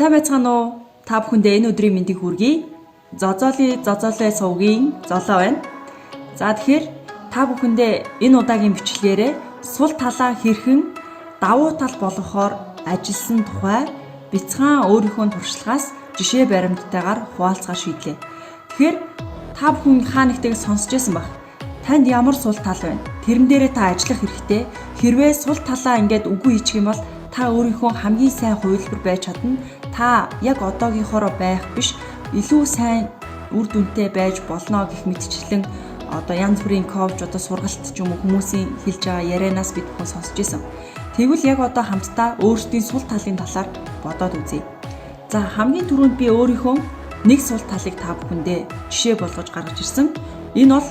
Сайн байцгаана уу? Та бүхэндээ энэ өдрийн мэндийг хүргэе. Зозоолын сувгийн золоо байна. За тэгэхээр та бүхэндээ энэ удаагийн бичлэгээрээ сул талаа хэрхэн давуу тал болгохоор ажилласан тухай бяцхан өөрийнхөө туршлагаас жишээ баримттайгаар хуваалцахаар шийдлээ. Тэгэхээр та бүхэн хаа нэгтэйг сонсч байсан баг. Танд ямар сул тал байна? Тэрэн дээрээ та ажиллах хэрэгтэй. Хэрвээ сул талаа ингээд үгүй хийчих юм бол та өөрийнхөө хамгийн сайн хувилбар байж чадна. Та яг одоогийнхоороо байх биш, илүү сайн үр дүнтэй байж болно гэх мэтчлэн одоо янз бүрийн коуч одоо сургалт ч юм уу хүмүүсийн хэлж байгаа ярианаас бид бүхэн сонсч байсан. Тэгвэл яг одоо хамтдаа өөрсдийн сул талын талаар бодоод үзье. За хамгийн түрүүнд би өөрийнхөө нэг сул талыг та бүхэндээ жишээ болгож гаргаж ирсэн. Энэ бол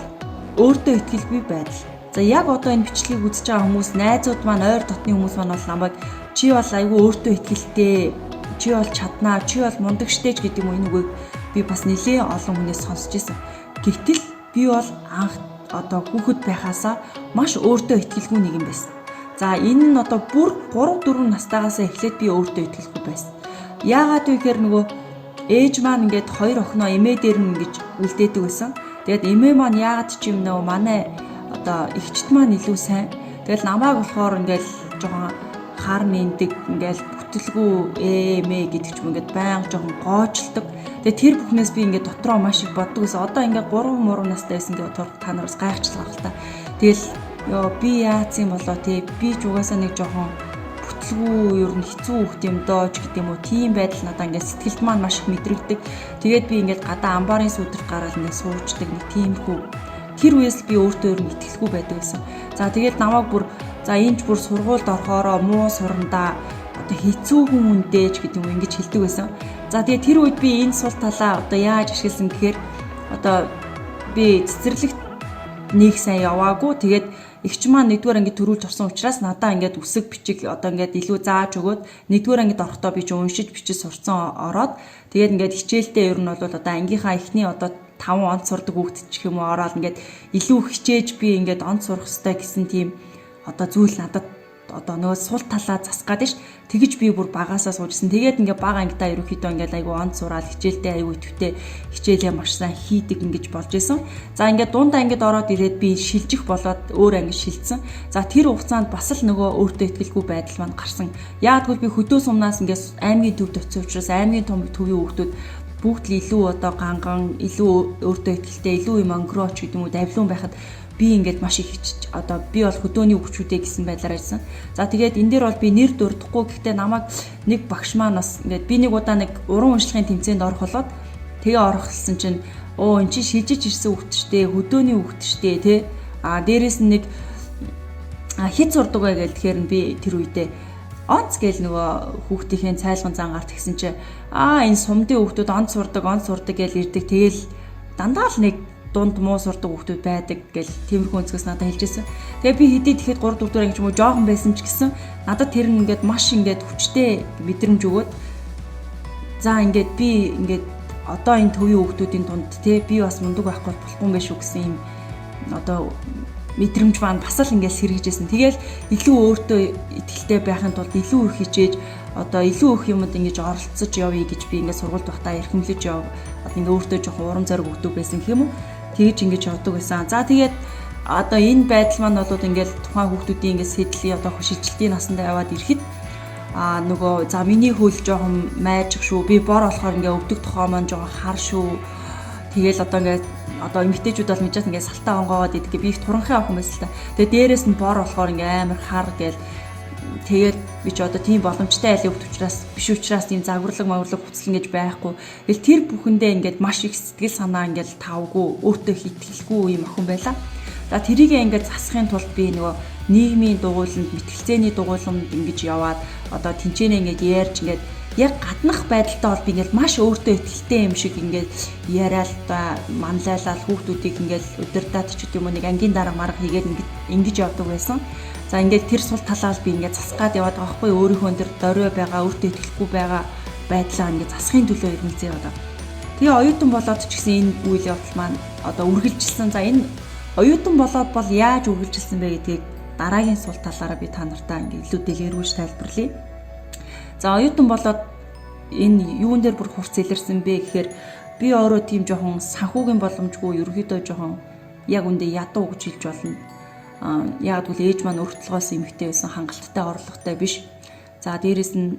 өөртөө итгэлгүй байдал. За яг одоо энэ бичлэгийг үзэж байгаа хүмүүс, найзууд маань, ойр дотны хүмүүс маань бол намайг чи бол айгүй өөртөө итгэлтэй, чи бол чаднаа, чи бол мундаг штэ гэдэг юм уу, энэ үгийг би бас нэлээд олон хүнээс сонсч байсан. Гэвтэл би бол анх одоо хүүхэд байхаасаа маш өөртөө итгэлгүй нэг юм байсан. За энэ нь одоо бүр 3-4 настайгаас эхлээд би өөртөө итгэлгүй байсан. Яагаад вэ гэхээр нөгөө ээж маань ингээд хоёр охиноо эмээ дээр нь ингэж үлдээдэг байсан. Тэгээд эмээ маань яагаад ч юм нөө манай одоо эгчт маань илүү сайн. Тэгэл намайг болохоор ингээл жоохон хар нэндэг ингээл бүтэлгүй эмээ гэдэг ч юм ингээд баян жоохон гоочилдог. Тэгээ тэр бүхнээс би ингээд дотроо маш их боддог гэсэн. Одоо ингээд 3-3 настай байсан гэдэг та нараас гайхчлаа л та. Тэгэл би яац юм болоо те би ч угаасаа нэг жоохон бүтлгүй ер нь хэцүү хөхт юм доо ч гэдэг юм уу. Тийм байдал надаа ингээд сэтгэлд маань маш их мэдрэгдэг. Тэгээд би ингээд гадаа амбарын сүдрт гараад ингээд суучдаг нэг тиймхүү. Тэр үеэс би өөртөө ер нь итгэлгүй байдаг байсан. За тэгээд намайг бүр за энд бүр сургуульд орохороо муу сурандаа одоо хэцүү хүн үндэж гэдэг юм ингэж хэлдэг байсан. За тэгээд тэр үед би энэ сул талаа одоо яаж ашигласан гэхээр одоо би цэцэрлэгт нэг сайн яваагүй. Тэгээд эгч маань нэгдүгээр ангид төрүүлж орсон учраас надаа ингээд үсэг бичиг одоо ингээд илүү зааж өгөөд нэгдүгээр ангид орохдоо би ч уншиж бичиж сурцсан ороод тэгээд ингээд хичээлдээ ер нь бол одоо ангийнхаа эхний одоо 5 онц сурдаг хүүхэд ч юм уу ороод ингээд илүү хичээж би ингээд онц сурах хэрэгтэй гэсэн тийм одоо зүйл надад одоо нөгөө сул талаа засгаад ш. Тэгэж би бүр багаасаа суужсэн. Тэгээд ингээ бага ангидаа ерөөхдөө ингээ айгу онц сураал хичээлдээ айгу итвэтэй хичээлээ маш сайн хийдэг ингэж болж исэн. За ингээ дундаа ангид ороод ирээд би шилжих болоод өөр анги шилжсэн. За тэр хугацаанд бас л нөгөө өөртөө итгэлгүй байдал маань гарсан. Яагтвэл би хөдөө сумнаас ингээ аймгийн төвд очсон учраас аймгийн төвийн хүүхдүүд бүгд л илүү одоо ганган, илүү өөртөө итгэлтэй, илүү юм өнгөрөөч гэдэг юм уу давлуун байхад би ингээд маш их одоо би бол хөдөөний хүүхчүүдээ гэсэн байдлаар ажилласан. За тэгээд энэ дээр бол би нэр дурдахгүй гэхдээ намайг нэг багш маань бас ингээд би нэг удаа нэг уран уншлагын тэмцээнд орох болоод тэгээ орохлсон чинь эн чинь шилжиж ирсэн хүүхд штэ, хөдөөний хүүхд штэ тий. Дээрээс нь нэг хит сурдаг бай гэхээр би тэр үедээ онц гээл нөгөө хүүхдийнхээ цайлган зангаар тэгсэн чи энэ сумдын хүүхдүүд онц сурдаг гээл ирдэг. Тэгэл дандаа л нэг дунд муу сурдаг хүүхдүүд байдаг гэл тиймэрхүү өнцгөөс надад хэлжсэн. Тэгээ би хэдий тэгэхэд 3-4 анги ч юм уу жоохон байсан ч гэсэн надад тэр нь ингээд маш ингээд хүчтэй мэдрэмж өгөөд за ингээд би ингээд одоо энэ төвийн хүүхдүүдийн дунд те би бас мундаг байхгүй болохгүй юм биш үү гэсэн юм одоо мэдрэмж маань бас л ингээд сэргийжсэн. Тэгээл илүү өөртөө итгэлтэй байхын тулд илүү их хичээж одоо илүү их юмд ингэж оролцож явъя гэж би ингээд сургуульд байхдаа эрхэмлэж яв. Одоо ингээд өөртөө жоохон урам зориг өгдөг байсан гэх юм уу. Тэгэж ингэж явдаг байсан. За тэгээд одоо энэ байдал маань болоод ингээд тухайн хүүхдүүдийн ингээд сэдлийн одоо шилжилтийн насандаа яваад ирэхэд нөгөө за миний хөл жоохон майжих шүү. Би бор болохоор ингээд өвдөг тухай маань жоохон хар шүү. Тэгээл одоо ингээд одоо эмэгтэйчүүд бол мэдээж ингээд салтаа онгоогоод идэх би их туранхай охин байсан л та. Тэгээд дээрээс нь бор болохоор ингээд амар хар гээл тэгээд би ч одоо тийм боломжтой айлын хөвт учраас биш учраас тийм загварлаг хуцлан гэж байхгүй. Тэгэл тэр бүхэндээ ингээд маш их сэтгэл санаа ингээд тавгүй, өөртөө итгэлгүй юм охин байла. За тэрийг ингээд засахын тулд би нөгөө нийгмийн дугуйланд, мэтгэлцээний дугуйланд ингэж яваад одоо тэнцэнэ ингээд ярьж ингээд яг гаднах байдалтай бол би ингээд маш өөртөө итгэлтэй юм шиг ингээд яриад та манлайлал хүүхдүүдийг ингээд өдөрдөөд ч юм уу нэг ангийн дарга марга хийгээд ингэж явдаг байсан. За ингээд тэр сул талаа би ингээд засгаад яваад байгаа байхгүй өөрийнхөө тэр дорой байгаа, өөртөө итгэлгүй байгаа байдлаа ингээд засахын төлөө ирмэлзээ одоо. Тэгээ оюутан болоод ч гэсэн энэ үйл явдал маань одоо үргэлжилсэн. За энэ оюутан болоод бол яаж үргэлжилсэн бэ гэдгийг дараагийн сул талаараа би та нартай ингээд илүү дэлгэрүүлж тайлбарлая. За оюутан болоод энэ юун дээр бүр хурц илэрсэн бэ гэхээр би өөрөө тийм жоохон санхүүгийн боломжгүй ерөөхдөө жоохон яг үндэ ядуу гэж хэлж болно. Яг бол ээж маань өртөлгөөс эмэгтэй байсан, хангалттай орлоготой биш. За дээрэс нь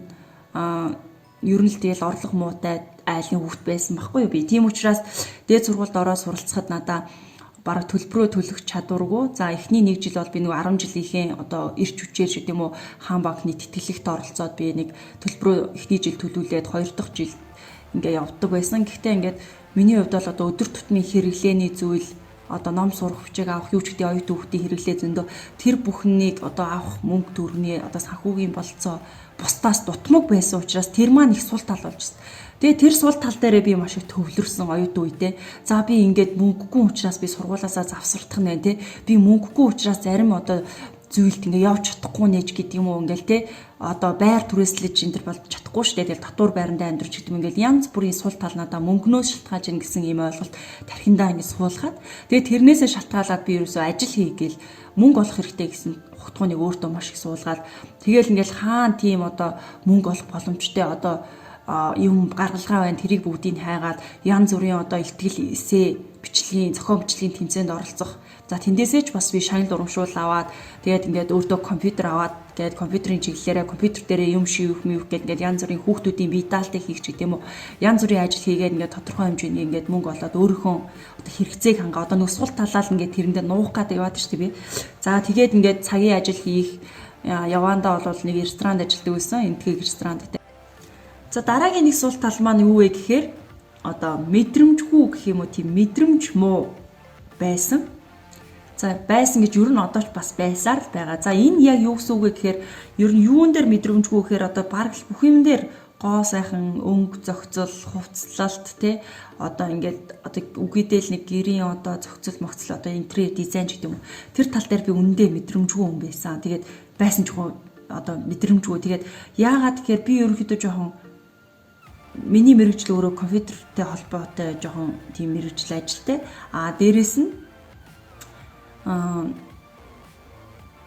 ер нь л тэгэл орлого муутай айлын хүүхэд байсан байхгүй юу би. Тийм учраас дээд сургуульд ороод суралцахад надаа бараг төлбөрөө төлөх чадваргүй. За эхний 1 жил бол би нэг 10 жилийнхээ одоо ирч хүчээр шүү дээ юм уу хаан банкны тэтгэлэгт оролцоод би нэг төлбөрөө эхний жил төлүүлээд 2 дахь жил ингээ явдаг байсан. Гэхдээ ингээд миний хувьд бол одоо өдөр тутмын хэрэглээний зүйл одоо ном сурах хүчийг авах юу ч гэдэг оюут хүүхдийн хэрэглээ зөндөө тэр бүхнийг одоо авах мөнгө төгрөний одоо санхүүгийн болцоо бусдаас дутмаг байсан учраас тэр маань их сул тал болж байна. Тэгээ тэр сул тал дээрээ би маш их төвлөрсөн оюут үедээ. За би ингээд мөнгөгүй учраас би сургуулаасаа завсардах нэ тэ. Би мөнгөгүй учраас зарим одоо зүйлд ингээ явж чадахгүй нэж гэдэг юм уу ингээл те одоо байр түрээслэж энэ төр болж чадахгүй шүү дээ. Тэгэл татвар байрандаа амьдарч гэдэг юм ингээл янз бүрийн сул тал надаа мөнгнөөс шалтгаалж ийн гэсэн ийм ойлголт тархиндаа ингээ суулгаад тэгээ тэрнээсээ шалтгаалаад би ерөөсөө ажил хийгээл мөнгө олох хэрэгтэй гэсэн ухтгууныг өөртөө маш их суулгаад тэгэл ингээл хаана тийм одоо мөнгө олох боломжтой одоо юм гаргалгаа байна тэрийг бүгдийг хайгаад янз бүрийн одоо ихтгэл эсээ бичлэгийн зохион бичлэгийн тэмцээнд оролцох. За тэндээсээ ч бас би шагнал урамшуул аваад тэгээд ингээд өөртөө компьютер аваад тэгээд компьютерийн чиглэлээрээ компьютер дээрээ юм шивэх гэдэг ингээд янз бүрийн хүүхдүүдийн бие даалтыг хийх гэдэг юм уу. Янз бүрийн ажил хийгээд ингээд тодорхой хэмжээний ингээд мөнгө олоод өөрийнхөө одоо хэрэгцээг хангаа одоо нэг сул талаа л ингээд тэрэндээ нуух гэдэг яваад шүү дээ би. За тэгээд ингээд цагийн ажил хийх яваандаа бол нэг ресторанд ажилладаг байсан. Энтгийг ресторанд. За дараагийн нэг сул тал маань юу вэ гэхээр одоо мэдрэмжгүй гэх юм уу тийм мэдрэмж муу байсан. За байсан гэж ер нь одоо ч бас байсаар л байгаа. За энэ яг юу гэсэн үг вэ гэхээр ер нь юун дээр мэдрэмжгүй гэхээр одоо бараг л бүх юм дээр гоо сайхан өнгө зохицол хувцлалт те одоо ингээд одоо үгүйдэл нэг гэрийн одоо зохицол могцол одоо интерьер дизайн гэдэг юм. Тэр тал дээр би үнэндээ мэдрэмжгүй хүн байсан. Тэгээд байсан ч одоо мэдрэмжгүй. Тэгээд яагаад гэхээр би ерөнхийдөө жоохон миний мэрэгжил өөрөө компьютертэй холбоотой жоохон тийм мэрэгжил ажилтай. Дээрэс нь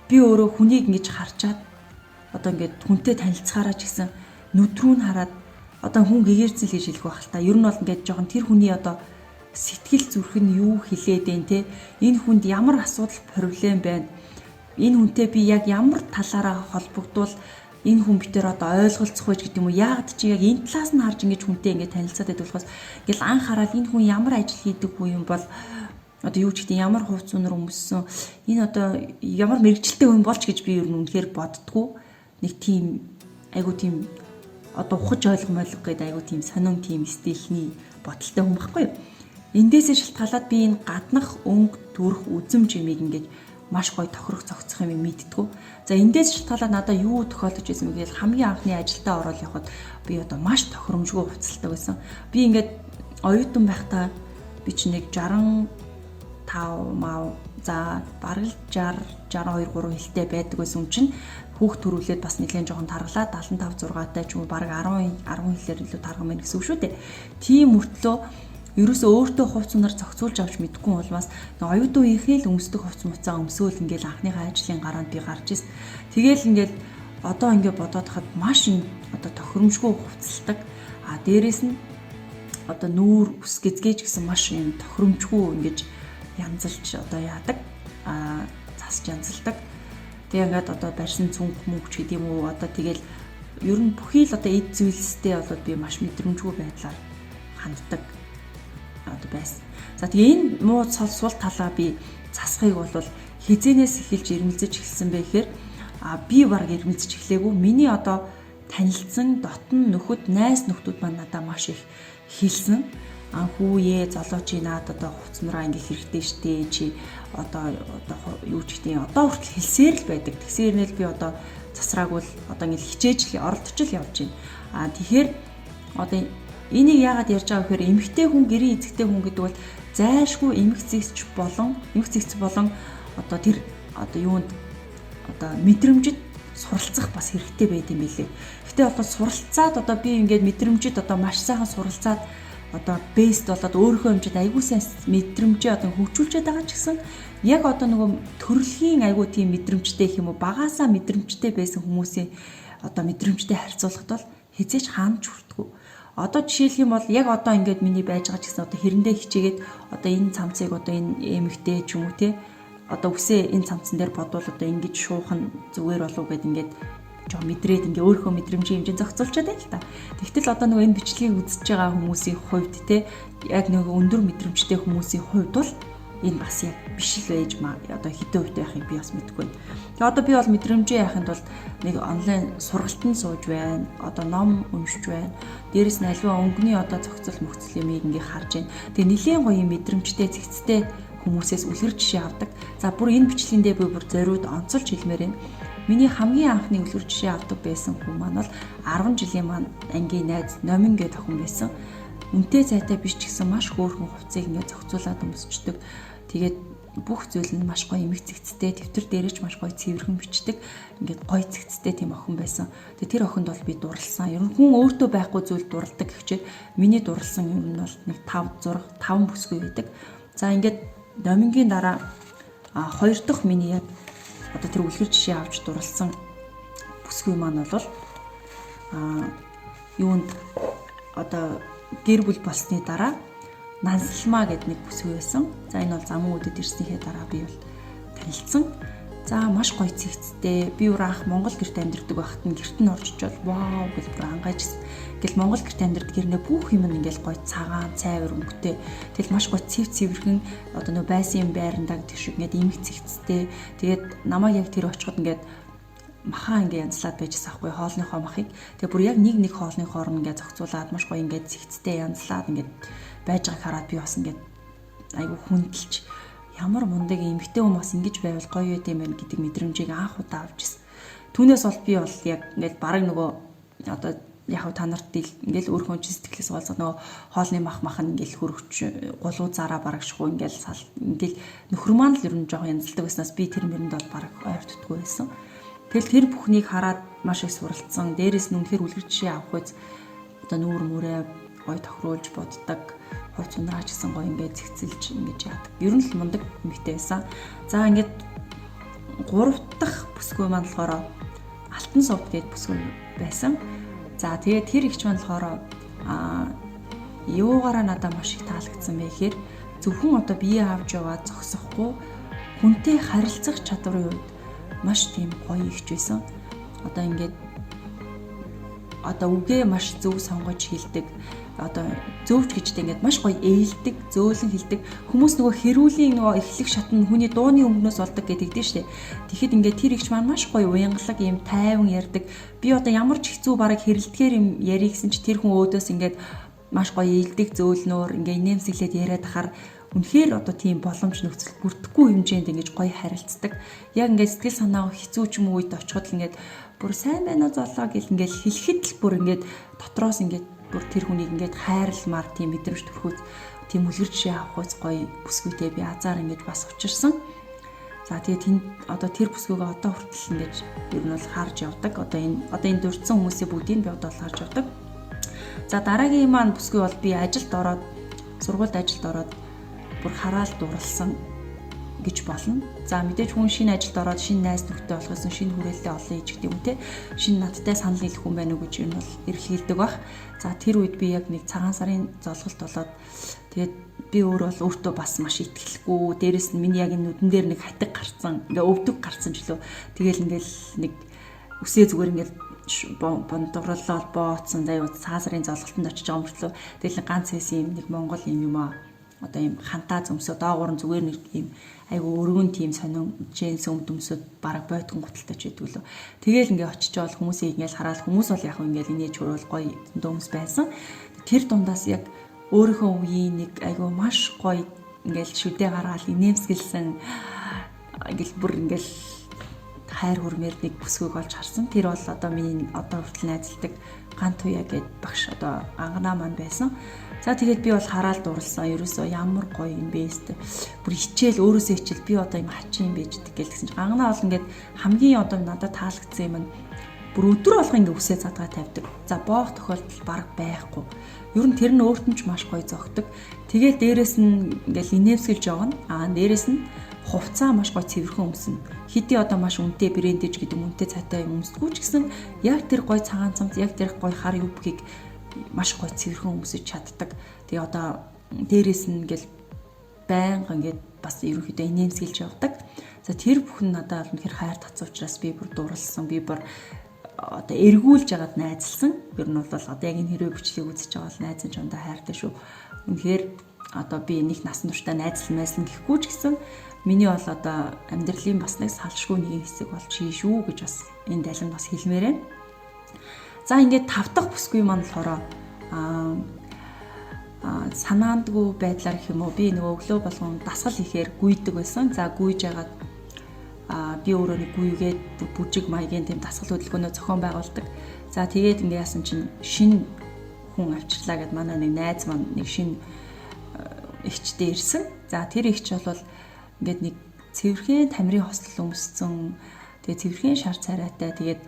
би өөрөө хүнийг ингэж харчаад одоо ингээд хүнтэй танилцахаараа ч гэсэн нүдрүү нь хараад одоо хүн гэгэрцэл гэж хэлэх байх л та. Ер нь бол ингээд жоохон тэр хүний одоо сэтгэл зүрх нь юу хэлээд байна те. Энэ хүнд ямар асуудал проблем байна. Энэ хүнтэй би яг ямар талаараа холбогдвол энэ хүн битээр одоо ойлголцох байж гэдэг юм уу. Яагаад чи яг энэ талаас нь харж ингэж хүнтэй ингээд танилцаад байдаг болохоос ингээл анх хараад энэ хүн ямар ажил хийдэг хүн юм бол одоо юу ч гэдэг ямар хувц үнэр өмссөн энэ одоо ямар мэрэгчлээ хүн болж гэж би ер нь үнэхээр боддгоо. Нэг тийм айгу тийм одоо ухаж ойлгомойлго гэдэг айгу тийм сонин тийм стилний бодолтой хүн байхгүй юу. Эндээсээ шалтгаалаад би энэ гаднах өнгө төрх үзм жимийг ингээд маш гоё тохирох зохицох юм мэдтгүү. За эндээс шалтгаалаад надад юу тохиолдож байсан бэ гэвэл хамгийн анхны ажилдаа ороод явхад би одоо маш тохиромжгүй хувцалтай байсан. Би ингээд оюутан байхдаа би чи нэг 65 мав за бараг л 60 62 3 хэлтэй байдаг байсан юм чинь хүүхд төрүүлээд бас нэлээд жоохон таргалаа 75 6-тай ч юм уу бараг 10 хэлээр илүү таргам байна гэсэн үг шүү дээ. Тийм мөртлөө ерөөсөө өөртөө хувц унаар зохицуулж авч мэдгүй болмаас оюутан үеийнхээ л өмсдөг хувц муцаа өмсөөл ингээл анхныхаа ажлын гараанд би гарч ирсэн. Тэгээл ингээл одоо ингээд бодоод хахад маш юм одоо тохиромжгүй хувцалдаг. Дээрэс нь одоо нүүр ус гэзгээж гэсэн маш юм тохиромжгүй ингэж янзалж одоо яадаг. Засч янзалдаг. Тэгээ ингээд одоо барьсан цүнх мөнгө ч гэдэг юм уу одоо тэгэл ер нь бүхий л одоо эд зүйлстэй болоод би маш мэдрэмжгүй байдлаар ханддаг одоо байсан. За тэгээ энэ муу сул талаа би засахыг бол хизэнээс эхэлж ирмэлзэж эхэлсэн бэ гэхээр би баг ирмэлзэж эхлэегүй. Миний одоо танилцсан дотн нөхөд найз нөхдүүд маань надад маш их хэлсэн. Хүүе золоочи наад одоо хувцмраа ингээ хэрэгтэй штэ чи одоо юу ч гэдэг одоо хүртэл хэлсээр л байдаг. Тэгсээрнэл би одоо засраагүй л одоо ингээ хичээж оролдож л явж байна. Тэгэхээр одоо энийг яагаад ярьж байгаа гэхээр эмэгтэй хүн гэрийн эзэгтэй хүн гэдэг бол зайлшгүй эмэг зэгц болон одоо тэр одоо юунд одоо мэдрэмжид суралцах бас хэрэгтэй байд юм билээ. Гэтэ одоо суралцаад одоо би ингээд мэдрэмжид одоо маш сайхан суралцаад одоо бейст болоод өөрийнхөө хэмжээд айгүй сайн мэдрэмжээ одоо хөгжүүлж байгаа ч гэсэн яг одоо нөгөө төрөлхийн айгүй тийм мэдрэмжтэй гэх юм уу багаасаа мэдрэмжтэй байсан хүмүүсийн одоо мэдрэмжтэй харьцуулахад бол хязгаарч хаанч хүртгүү. Одоо жишээлх юм бол яг одоо ингээд миний байж байгаа ч гэсэн одоо хэрэндээ хичээгээд одоо энэ цамцыг одоо энэ эмэгтэй ч юм уу те одоо үсээ энэ цамцсан дээр бодвол одоо ингэж шуухан зүгээр болов гэд ингээд жоо мэдрээд ингээ өөрөө мэдрэмжийн хэмжээ зохицуулчаад байл та. Тэгтэл одоо нөгөө энэ бичлэгийг үзэж байгаа хүмүүсийн хувьд те яг нөгөө өндөр мэдрэмжтэй хүмүүсийн хувьд бол энэ бас яг биш л байж маа. Одоо хэдэн хувьтай байхыг би бас мэдэхгүй байна. Тэгээ одоо би бол мэдрэмжээ яхахын тулд нэг онлайн сургалтанд сууж байна. Одоо ном уншиж байна. Дээрэс нь аливаа өнгөний одоо зохицол мөхцөл юмыг ингээ харж байна. Тэгээ нэлийн гоё юм мэдрэмжтэй зэгцтэй хүмүүсээс үлгэр жишээ авдаг. За бүр энэ бичлэгэндээ би бүр зориуд онцолж хэлмээр байна. Миний хамгийн анхны үлгэр жишээ авдаг байсан хүн маань бол 10 жилийн маань ангийн найз Номин гэдэг охин байсан. Үнэтэй цайтай биш ч гэсэн маш хөөрхөн хувцсыг ингээд зохицуулаад өмсчдөг. Тэгээд бүх зүйл нь маш гоё эмэг цэгцтэй, дэвтэр дээрээч маш гоё цэвэрхэн бичдэг. Ингээд гоё цэгцтэй тийм охин байсан. Тэгээд тэр охинд бол би дурлсан. Ер нь хүн өөртөө байхгүй зүйл дурладаг гэвчээр миний дурлсан юм нь бол нэг 5 зураг, 5 бүсгүй байдаг. За ингээд Номингийн дараа 2 дахь миний яг одоо тэр үлгэр жишээ авч дурлсан бүсгүй маань бол юунд одоо гэр бүл болсны дараа Нансалмаа гэдэг нэг бүсгүй байсан. За энэ бол замун үдэд ирснийхээ дараа би бол танилцсан. За маш гоё цэгцтэй. Би өөр анх Монгол гэрт амьдардаг байхад нь гэрт нь орж ичвэл вау гэж бүр ангайжсэн. Ингээл Монгол гэрт амьдардаг гэрнээ бүх юм ингээл гоё цагаан, цайвар өнгөтэй. Тэгэл маш гоё цэвэрхэн одоо нөө байсан юм байрандаа гэдэг шиг ингээд эмэг цэгцтэй. Тэгээд намайг яг тэр очиход ингээд махаа ингээ янзлаад байжсэн аахгүй хоолныхоо махыг. Тэгээ бүр яг нэг хоолныхоор нь ингээ зохицуулаад маш гоё ингээ цэгцтэй янзлаад ингээ байж байгааг хараад би бас ингээ айгу хүндэлж ямар мундаг эмэгтэй хүн бас ингэж байвал гоё байд юм байна гэдэг мэдрэмжийг анх удаа авч ирсэн. Түүнээс бол би бол яг ингээл бараг нөгөө одоо яг та нарт ингээл өөрхөн сэтгэлээс болцоо нөгөө хоолны мах нь ингээл хөрөгч гулуу зараа барагшгүй ингээл нөхөр маань л ер нь жоохон янзлдаг байснаас би тэр мэрэнд бол бараг ойртдаггүй байсан. Тэгэл тэр бүхнийг хараад маш их суралцсан. Дээрээс нь үнэхээр үлгэр жишээ авах үз одоо нүүр мүрээ гоё тохируулж боддог. Хойц унраач гэсэн гоё ингээд зэгцэлж ингэж яадаг. Ер нь л мундаг эмэгтэй байсан. За ингээд 3 дахь бүсгүй маань болохоор Алтан сувд гэдэг бүсгүй байсан. За тэгээд тэр ихч маань болохоор юугаараа надад маш их таалагдсан бэ гэхээр зөвхөн одоо бие авч яваад зогсохгүй хүнтэй харилцах чадварын үед маш тийм гоё ихч байсан. Одоо ингээд одоо үгээ маш зөв сонгож хэлдэг. Одоо зөвч гэжтэй ингээд маш гоё ээлдэг, зөөлөн хэлдэг. Хүмүүс нөгөө хэрүүлийн нөгөө эхлэх шат нь хүний дууны өмнөөс болдог гэдэг дээ шүү дээ. Тэгэхэд ингээд тэр ихч маань маш гоё уянгалаг юм тайван ярьдаг. Би одоо ямар ч хэцүү бараг хэрэлдэгээр юм ярих гэсэн чи тэр хүн өөдөөс ингээд маш гоё ээлдэг, зөөлнөөр ингээд нэмсэглээд яриад ахаар үнэхээр одоо тийм боломж нөхцөл бүрдэхгүй хэмжээнд ингэж гоё харилцдаг. Яг ингээд сэтгэл санаа хэцүү ч юм уу үед очиход л ингээд бүр сайн байна уу золоо гэл ингээд хэлэхэд л бүр ингээд дотроос ингээд бүр тэр хүнийг ингээд хайрламар тийм мэдрэмж төрхөөд тийм үлгэр жишээ авах үз гоё бүсгүйтэй би азар ингэж бас учирсан. За тэгээд тэнд одоо тэр бүсгүйгээ одоо хүртэл ингэж ер нь бол харж явдаг. Одоо энэ дурдсан хүмүүсийн бүгдийг би одоо харж явдаг. За дараагийн маань бүсгүй бол би ажилд ороод сургуульд ажилд ороод бүр хараал дурлсан гэж болно. За мэдээж хүн шинэ ажилд ороод шинэ найз нөхдөд болохсон шинэ хүрээлэлтэй олон хийж гэдэг юм те. Шинэ надтай санал хэлэх хүн байна уу гэж юм бол эргэлдэлдэг баг. За тэр үед би яг нэг цагаан сарын золголт болоод тэгээд би өөрөө бол өөртөө бас маш итгэлгүй. Дээрэс нь миний яг энэ нүдэн дээр нэг хатиг гарцсан, ингээ өвдөг гарцсан ч лөө. Тэгэл ингээл нэг үсээ зүгээр ингээл бондорлол бооцсон заяа цаасарын золголтонд очиж байгаа мөртлөө тэгэл ганц хэсэг юм нэг монгол юм аа одоо юм хантаа зөмсөө доогуур нь зүгээр нэг юм айгу өргөн тийм сонин джинс өмдөмсөд бараг бойтгон гуталтай ч гэдэг лөө. Тэгэл ингээ очиж байгаа хүмүүсийг ингээл хараад хүмүүс бол яг ингээл инээж хөрөөл гоё дөмс байсан. Тэр дундаас яг өөрийнхөө үеийн нэг айгу маш гоё ингээл шүдэ гаргаал инээмсгэлсэн ингээл бүр ингээл хайр хүрмээр нэг бүсгүйг олж харсан. Тэр бол одоо миний одоо хүртэл найзалдаг гант туяа гэд багш одоо анганаа маань байсан. За тэгээд би бол хараад дурлсан. Ерөөсөө ямар гоё юм бэ өстө. Бүр хичээл өөрөөсөө хичээл би одоо юм хачин юм байж гэдэг гэсэн чинь анганаа бол ингээд хамгийн одоо надад таалагдсан юм нь бүр өдөр болго ингээд үсээ задгаа тавьдаг. За боох тохиолдол баг байхгүй. Ер нь тэр нь өөрт нь ч маш гоё зогтдог. Тэгээд дээрэс нь ингээд инээмсгэлж явна. Дээрэс нь хувцаа маш гоё цэвэрхэн өмснө. Хэдий одоо маш үнэтэй брэндэж гэдэг үнэтэй цайтай юм өмсдөггүй ч гэсэн яг тэр гоё цагаан цамц, яг тэр гоё хар юбкийг маш гоё цэвэрхэн өмсөж чаддаг. Тэгээ одоо дээрээс нь ингээл байнга ингээд бас ерөнхийдөө инээмсэглэж явдаг. За тэр бүхэн надад бол үнэхээр хайр татсан учраас би бүр дурлсан. Би бүр одоо эргүүлж яагаад найзалсан. Ер нь бол одоо яг энэ хэрэг бичлэгийг үзэж байгаа бол найзан ч ундаа хайртай шүү. Үнэхээр одоо би нэг насан туршдаа найзлмайсан гэхгүй ч гэсэн миний бол одоо амьдралын бас нэг салшгүй нэгэн хэсэг болж шүү гэж бас энэ далимд бас хэлмээр байна. За ингээд 5 дахь бүсгүй маань болохоор санаандгүй байдлаар гэх юм уу би нөгөө өглөө болгон дасгал хийхээр гүйдэг байсан. За гүйж яагаад би өөрөө нэг гүйгээд бүжиг маягийн тийм дасгал хөдөлгөөнөө зохион байгуулдаг. За тэгээд ингээд яасан чинь шинэ хүн авчирлаа гэд манай нэг найз маань нэг шинэ эгчтэй ирсэн. За тэр эгч бол ингээд нэг цэвэрхэн тамирын хостол өмссөн. Тэгээд цэвэрхэн шар царайтай. Тэгээд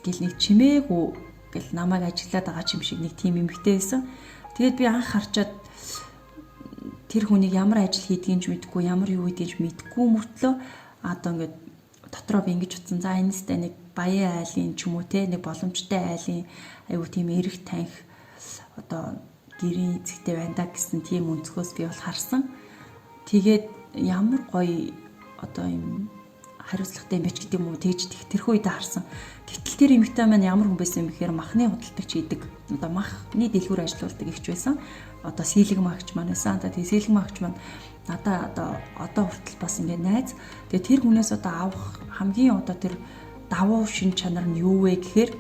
гэл нэг чимээгүй гэл намайг ажиглаад байгаа юм шиг нэг тийм эмэгтэй байсан. Тэгээд би анх харчаад тэр хүнийг ямар ажил хийдгийг ч мэдэхгүй, ямар юу хийдгийг ч мэдэхгүй мөртлөө одоо ингээд дотроо би ингэж утсан. За энэстэй нэг баян айлын ч юм уу те нэг боломжтой айлын айгу тийм эрэх танх одоо гэрийн эзэгтэй байна да гэсэн тийм өнцгөөс би бол харсан. Тэгээд ямар гоё одоо юм хариуцлагатай юм биш гэдэг юм уу тэгж тэрхүү үедээ харсан. Гэтэл тэр эмэгтэй маань ямар хүн байсан юм бэхээр махны худалдагч хийдэг. Одоо махны дэлгүүр ажиллаулдаг ихч байсан. Одоо сэлэг магч маань байсан. Тэгээ сэлэг магч маань надаа одоо хүртэл бас ингээ найз. Тэгээ тэр хүнээс одоо авах хамгийн одоо тэр давуу шин чанар нь юу вэ гэхээр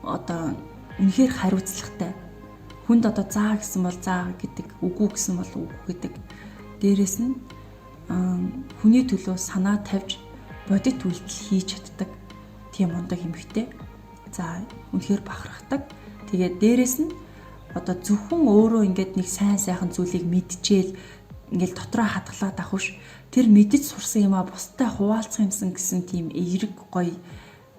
одоо үнэхээр хариуцлагатай. Хүнд одоо заа гэсэн бол заа гэдэг, үгүй гэсэн бол үгүй гэдэг. Дээрээс нь хүний төлөө санаа тавьж бодит үйлдэл хийж чаддаг тийм ундаг эмэгтэй. За үнэхээр бахархдаг. Тэгээд дээрээс нь одоо зөвхөн өөрөө ингээд нэг сайн сайхан зүйлийг мэдчихээл ингээд дотроо хадгалаад авах ш. Тэр мэдэж сурсан юм а бусдад хуваалцах юмсан гэсэн тийм эерэг гоё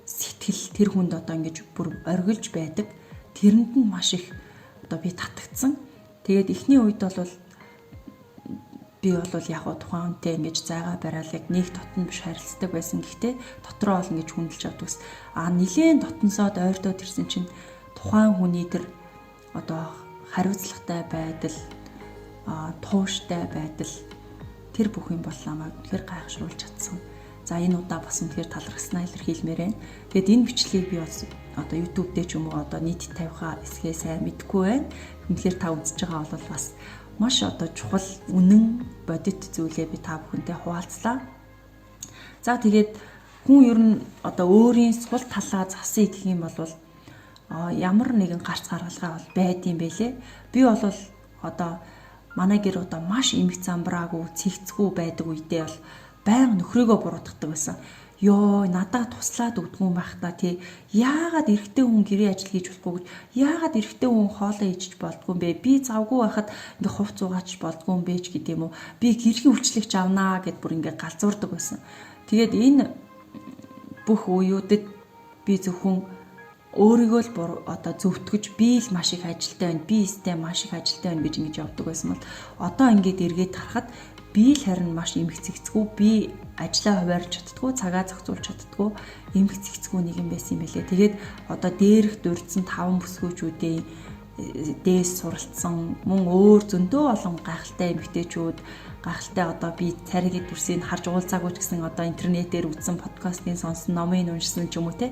сэтгэл тэр хүнд одоо ингээд бүр оргилж байдаг. Тэрэнд нь маш их одоо би татагдсан. Тэгээд эхний үед бол би яг тухайн үнтэй ингэж зайгаа бараал яг нэг дотн биш харилцдаг байсан. Гэхдээ дотроо бол ингэж хүндэлж авдаг. Нилээн дотносоод ойртоод ирсэн чинь тухайн хүний тэр одоо хариуцлагатай байдал, тууштай байдал тэр бүх юм бол намайг үнэхээр гайхшруулж чадсан. За энэ удаа бас үнэхээр талархснаа илэрхийлмээр байна. Тэгэд энэ бичлэгийг би бас одоо YouTube дээр ч юм уу одоо нийт тавихаа эсгээ сайн мэдэхгүй байна. Үнэхээр та үзэж байгаа бол бас маш одоо чухал үнэн бодит зүйлээ би та бүхэнтэй хуваалцлаа. За тэгээд хүн ер нь одоо өөрийн сул талаа засыг гэх юм бол ямар нэгэн гарц гаргалгаа бол байдсан байлээ. Би бол одоо манай гэр одоо маш эмх замбраагүй, цэгцгүй байдаг үедээ бол байнга нөхрөөгөө буруутгадаг байсан. Йоо надад туслаад өгдгүн байх та тий. Яагаад эрэгтэй хүн гэрээ ажил хийж болохгүй гэж, яагаад эрэгтэй хүн хоолоо ичж болдгүй юм бэ? Би завгүй байхад ингээ хувц угаач болдгүй юм бэ ч гэдэг юм уу. Би гэрхийн үйлчлэгч авнаа гэд бүр ингээ галзуурдаг байсан. Тэгээд энэ бүх үеүүдэд би зөвхөн өөрийгөө л одоо зөвтгөж би л маш их ажилтай байна. Би өстэй маш их ажилтай байна гэж ингэж явдаг байсан бол одоо ингээд эргээд харахад би л харин маш эмх цэгцгүй, би ажлаа хуваарлж чаддгүй, цагаа зохицуулж чаддгүй эмх цэгцгүй нэг юм байсан юм байлээ. Тэгээд одоо дээрх дурдсан 5 бүсгүйчүүдийн дээс суралцсан мөн өөр зөндөө олон гайхалтай эмэгтэйчүүд, гайхалтай одоо би цариг дүрсийг харж уулзаагүй ч гэсэн одоо интернетээр үзсэн подкастын сонсон, номын уншсан ч юм уу те.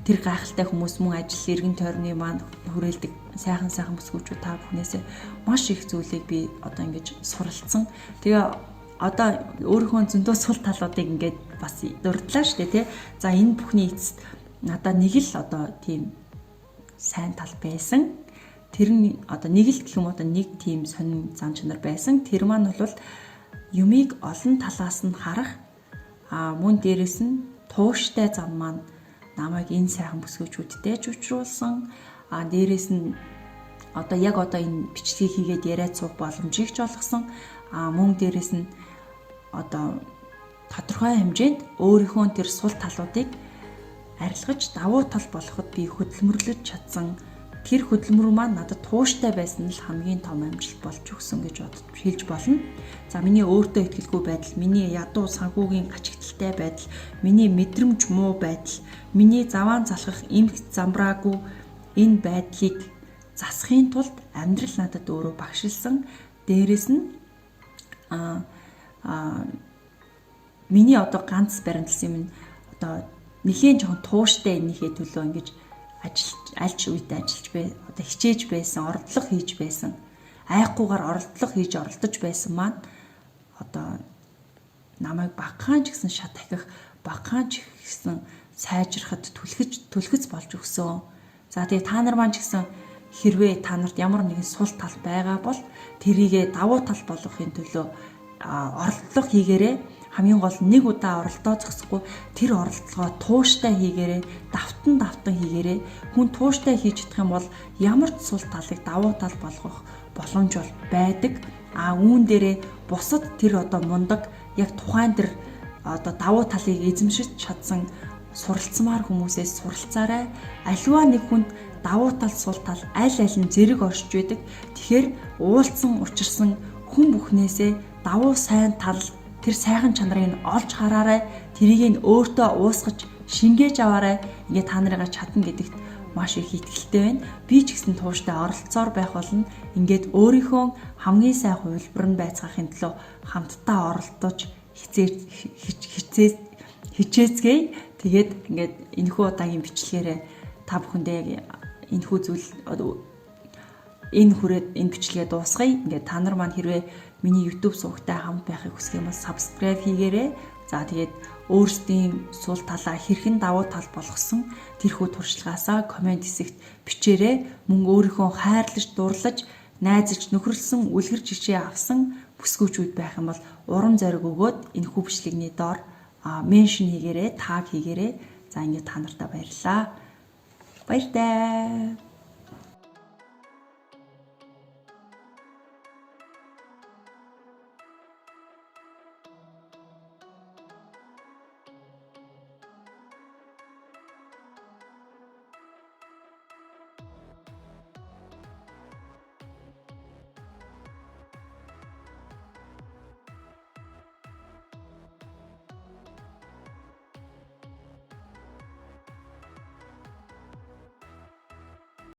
Тэр гайхалтай хүмүүс мөн ажил эргэн тойрны маань хүрээлдэг сайхан бүсгүйчүүд та бүхнээсээ маш их зүйлийг би одоо ингэж суралцсан. Тэгээ одоо өөрийнхөө зөндөө сул талуудыг ингээд бас дурдлаа штэ тий. За энэ бүхний эцэст надад нэг л одоо тийм сайн тал байсан. Тэр нь одоо нэг л гэх юм одоо нэг тийм сонин зан чанар байсан. Тэр маань бол юмыг олон талаас нь харах мөн дээрэс нь тууштай зам маань намайг энэ сайхан бүсгүйчүүдтэй ч учруулсан. Дээрэс нь одоо энэ бичлэгийг хийгээд яриад суух боломжийг ч олгосон. Мөн дээрэс нь одоо тодорхой хэмжээнд өөрийнхөө тэр сул талуудыг арилгаж давуу тал болоход би хөдөлмөрлөж чадсан тэр хөдөлмөр маань надад тууштай байсан л хамгийн том амжилт болж өгсөн гэж хэлж болно. За миний өөртөө итгэлгүй байдал, миний ядуу санхүүгийн гачигдaltaй байдал, миний мэдрэмж муу байдал, миний заваан залхах эмх замбраагүй энэ байдлыг засахын тулд амьдрал надад өөрөө багшилсан. Дээрэс нь миний одоо ганц баримтлсан юм одоо нэлийн жоохон тууштай энийхээ төлөө ингэж альч үедээ ажиллаж бай, одоо хичээж байсан, оролдлого хийж байсан, айхгүйгээр оролдлого хийж оролдож байсан маань одоо намайг багахан ч гэсэн шат ахих, багахан ч гэсэн сайжрахад түлхэц болж өгсөн. За тэгээ та нар маань ч гэсэн хэрвээ та нарт ямар нэгэн сул тал байгаа бол тэрийгэ давуу тал болгохын төлөө оролдлого хийгээрэй. Хамгийн гол нэг удаа оролдоо зогсохгүй тэр оролдлогоо тууштай хийгээрэй, давтан хийгээрэй. Хүн тууштай хийж чадах юм бол ямар ч сул талыг давуу тал болгох боломж бол байдаг. Үүн дээрээ бусад тэр одоо мундаг яг тухайн тэр одоо давуу талыг эзэмшиж чадсан суралцмаар хүмүүсээс суралцаарай. Аливаа нэг хүнд давуу тал, сул тал аль нь зэрэг оршиж байдаг. Тэгэхээр уулзсан учирсан хүн бүхнээсээ давуу сайн тал тэр сайхан чанарыг олж хараарай. Тэрийг нь өөртөө уусгаж шингээж аваарай. Ингээ та нарыгаа чадна гэдэгт маш их итгэлтэй байна. Би ч гэсэн тууштай оролцоор байх болно. Ингээд өөрийнхөө хамгийн сайн хувилбар нь байцгаахын төлөө хамтдаа оролдож хичээцгээе. Тэгээд ингээд энэхүү удаагийн бичлэгээрээ та бүхэндээ яг энэхүү зүйл энэ бичлэгээ дуусгая. Ингээд та нар маань хэрвээ миний YouTube сувагтай хамт байхыг хүсэх юм бол subscribe хийгээрэй. За тэгээд өөрсдийн сул талаа хэрхэн давуу тал болгосон тэрхүү туршлагаасаа комент хэсэгт бичээрэй. Мөн өөрийнхөө хайрлаж, дурлаж, найзаж, нөхөрлсөн, үлгэр жишээ авсан бүсгүүчүүд байх юм бол урам зориг өгөөд энэхүү бичлэгний доор меншн хийгээрэй, таг хийгээрэй. За ингээд та нартай баярлалаа. Баяртай.